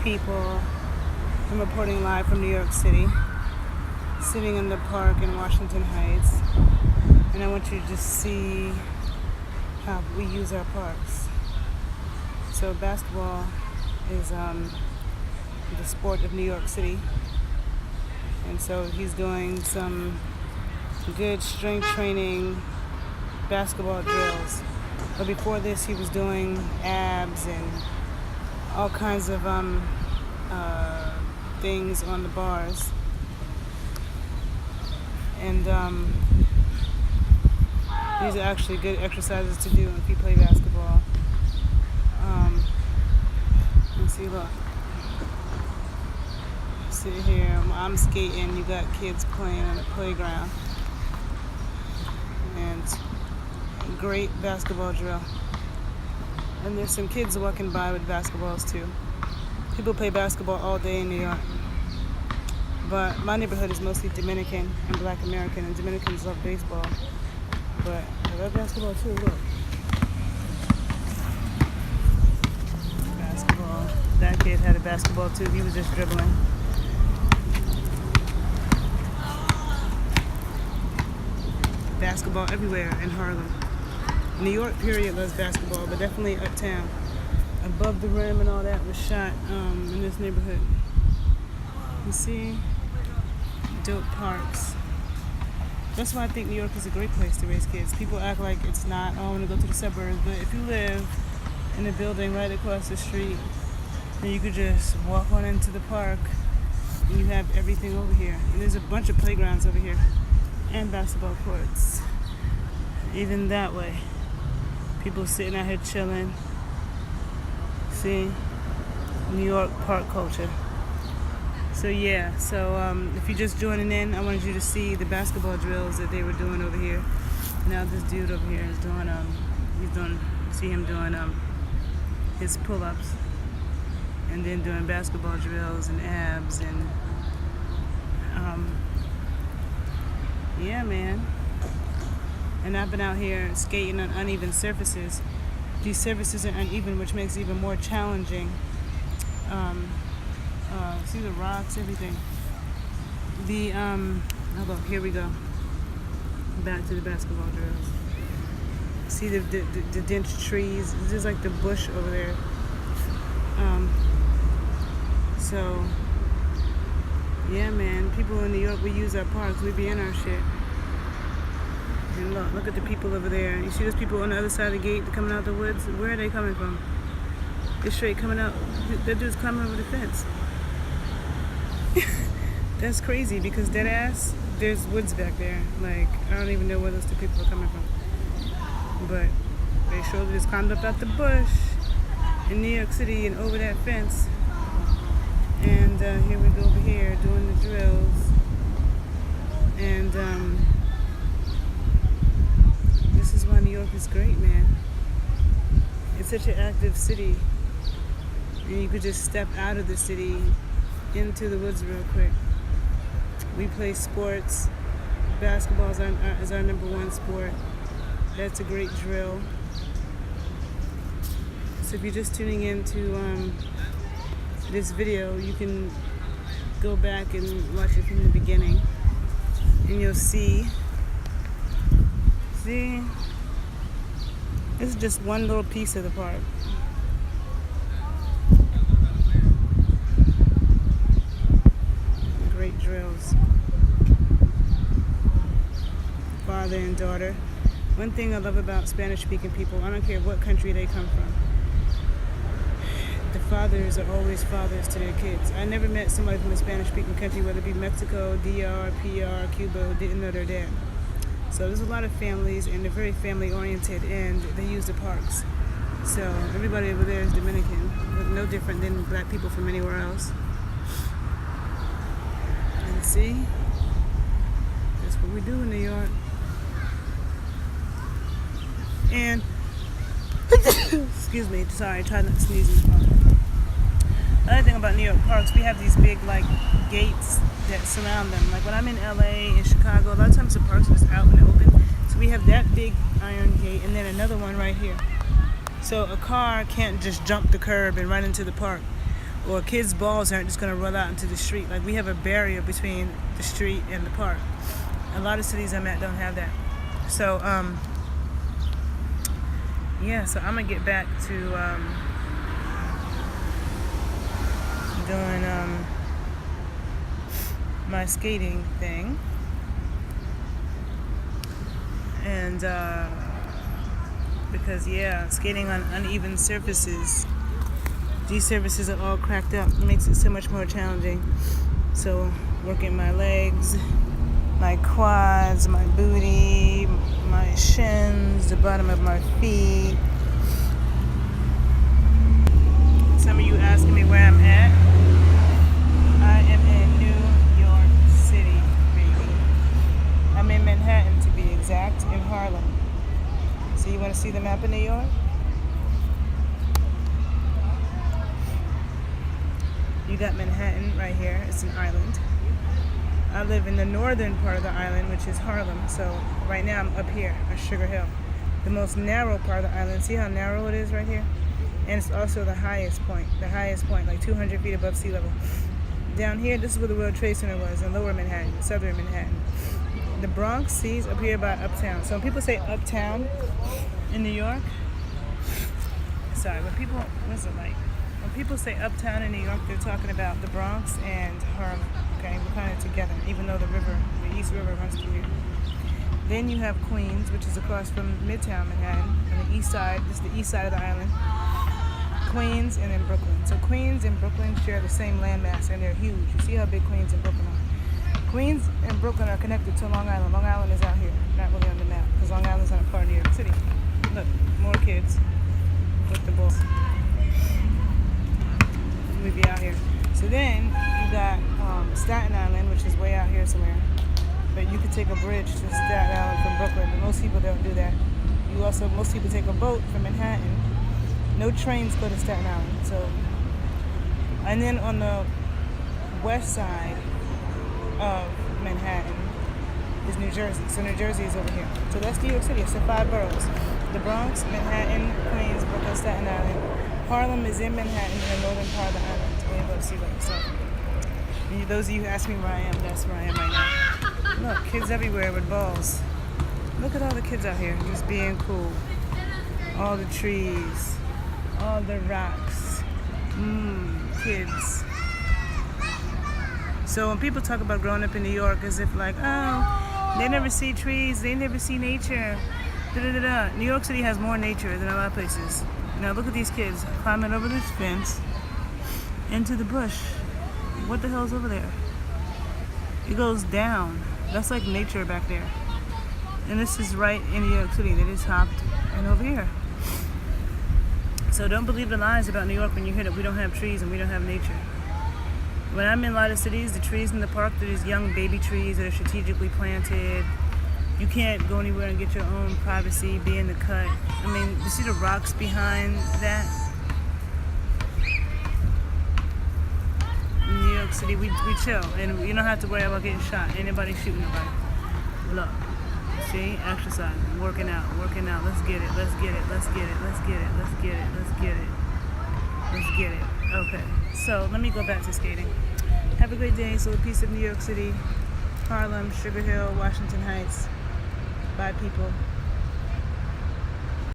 people. I'm reporting live from New York City, sitting in the park in Washington Heights, and I want you to just see how we use our parks. So basketball is the sport of New York City, and so he's doing some good strength training basketball drills. But before this, he was doing abs and all kinds of things on the bars. And these are actually good exercises to do if you play basketball. Let's see, look. Sit here, I'm skating, you got kids playing on the playground. And great basketball drill. And there's some kids walking by with basketballs too. People play basketball all day in New York. But my neighborhood is mostly Dominican and Black American, and Dominicans love baseball. But I love basketball too, look. Basketball. That kid had a basketball too, he was just dribbling. Basketball everywhere in Harlem. New York, period, loves basketball, but definitely uptown. Above the Rim and all that was shot in this neighborhood. You see? Dope parks. That's why I think New York is a great place to raise kids. People act like it's not, oh, I want to go to the suburbs, but if you live in a building right across the street, then you could just walk on into the park and you have everything over here. And there's a bunch of playgrounds over here and basketball courts. Even that way. People sitting out here chilling. See? New York park culture. So yeah, if you're just joining in, I wanted you to see the basketball drills that they were doing over here. Now this dude over here is doing, see him doing his pull-ups, and then doing basketball drills and abs and yeah, man. And I've been out here skating on uneven surfaces. These surfaces are uneven, which makes it even more challenging. See the rocks, everything. Here we go. Back to the basketball drills. See the dense trees. This is like the bush over there. So, yeah, man. People in New York, we use our parks. We be in our shit. And look at the people over there. You see those people on the other side of the gate coming out the woods? Where are they coming from? They're straight coming out. That dude's climbing over the fence. That's crazy because dead ass, there's woods back there. Like, I don't even know where those two people are coming from. But they sure just climbed up out the bush in New York City and over that fence. And here we go over here doing the drills. And this is why New York is great, man. It's such an active city. And you could just step out of the city into the woods real quick. We play sports. Basketball is our number one sport. That's a great drill. So if you're just tuning into this video, you can go back and watch it from the beginning, and you'll see. See? This is just one little piece of the park. Great drills. Father and daughter. One thing I love about Spanish-speaking people, I don't care what country they come from, the fathers are always fathers to their kids. I never met somebody from a Spanish-speaking country, whether it be Mexico, DR, PR, Cuba, who didn't know their dad. So there's a lot of families, and they're very family-oriented, and they use the parks. So everybody over there is Dominican, but no different than black people from anywhere else. And see, that's what we do in New York. And, excuse me, sorry, I tried not to sneeze in the phone. Another thing about New York parks, we have these big, like, gates that surround them. Like when I'm in LA and Chicago, a lot of times the parks are just out in the open. So we have that big iron gate and then another one right here. So a car can't just jump the curb and run into the park. or kids' balls aren't just going to roll out into the street. Like, we have a barrier between the street and the park. A lot of cities I'm at don't have that. So, yeah, so I'm going to get back to doing my skating thing. And because, yeah, skating on uneven surfaces, these surfaces are all cracked up. It makes it so much more challenging. So working my legs, my quads, my booty, my shins, the bottom of my feet. Some of you asking me where I'm at. I am in New York City, baby. I'm in Manhattan, to be exact, in Harlem. So you want to see the map of New York? You got Manhattan right here. It's an island. I live in the northern part of the island, which is Harlem. So right now I'm up here at Sugar Hill, the most narrow part of the island. See how narrow it is right here? And it's also the highest point, like 200 feet above sea level. Down here, this is where the World Trade Center was, in lower Manhattan, southern Manhattan. The Bronx, sees up here by Uptown. So when people say Uptown in New York, what's it like? When people say Uptown in New York, they're talking about the Bronx and Harlem. Okay, we're kind of together, even though the East River runs through here. Then you have Queens, which is across from Midtown Manhattan, on the east side. This is the east side of the island. Queens, and then Brooklyn. So Queens and Brooklyn share the same landmass, and they're huge. You see how big Queens and Brooklyn are. Queens and Brooklyn are connected to Long Island. Long Island is out here, not really on the map, because Long Island's not a part of New York City. Look, more kids with the ball. Move you out here. So then you got Staten Island, which is way out here somewhere. But you could take a bridge to Staten Island from Brooklyn, but most people don't do that. Most people take a boat from Manhattan. No trains go to Staten Island. So, and then on the west side of Manhattan is New Jersey. So New Jersey is over here. So that's New York City. It's the 5 boroughs: the Bronx, Manhattan, Queens, Brooklyn, Staten Island. Harlem is in Manhattan, in the northern part of the island, way above sea level. So, those of you who ask me where I am, that's where I am right now. Look, kids everywhere with balls. Look at all the kids out here, just being cool. All the trees, all the rocks. Kids. So when people talk about growing up in New York as if like, oh, they never see trees, they never see nature. New York City has more nature than a lot of places. Now look at these kids climbing over this fence into the bush. What the hell's over there? It goes down. That's like nature back there. And this is right in New York City. They just hopped and over here. So don't believe the lies about New York when you hear that we don't have trees and we don't have nature. When I'm in a lot of cities, the trees in the park, they're these young baby trees that are strategically planted. You can't go anywhere and get your own privacy, be in the cut. I mean, you see the rocks behind that? In New York City, we chill, and you don't have to worry about getting shot. Anybody shooting nobody. Look, see, exercise, working out. Let's get it. Let's get it. Okay, so let me go back to skating. Have a great day. So a piece of New York City, Harlem, Sugar Hill, Washington Heights. Bye, people.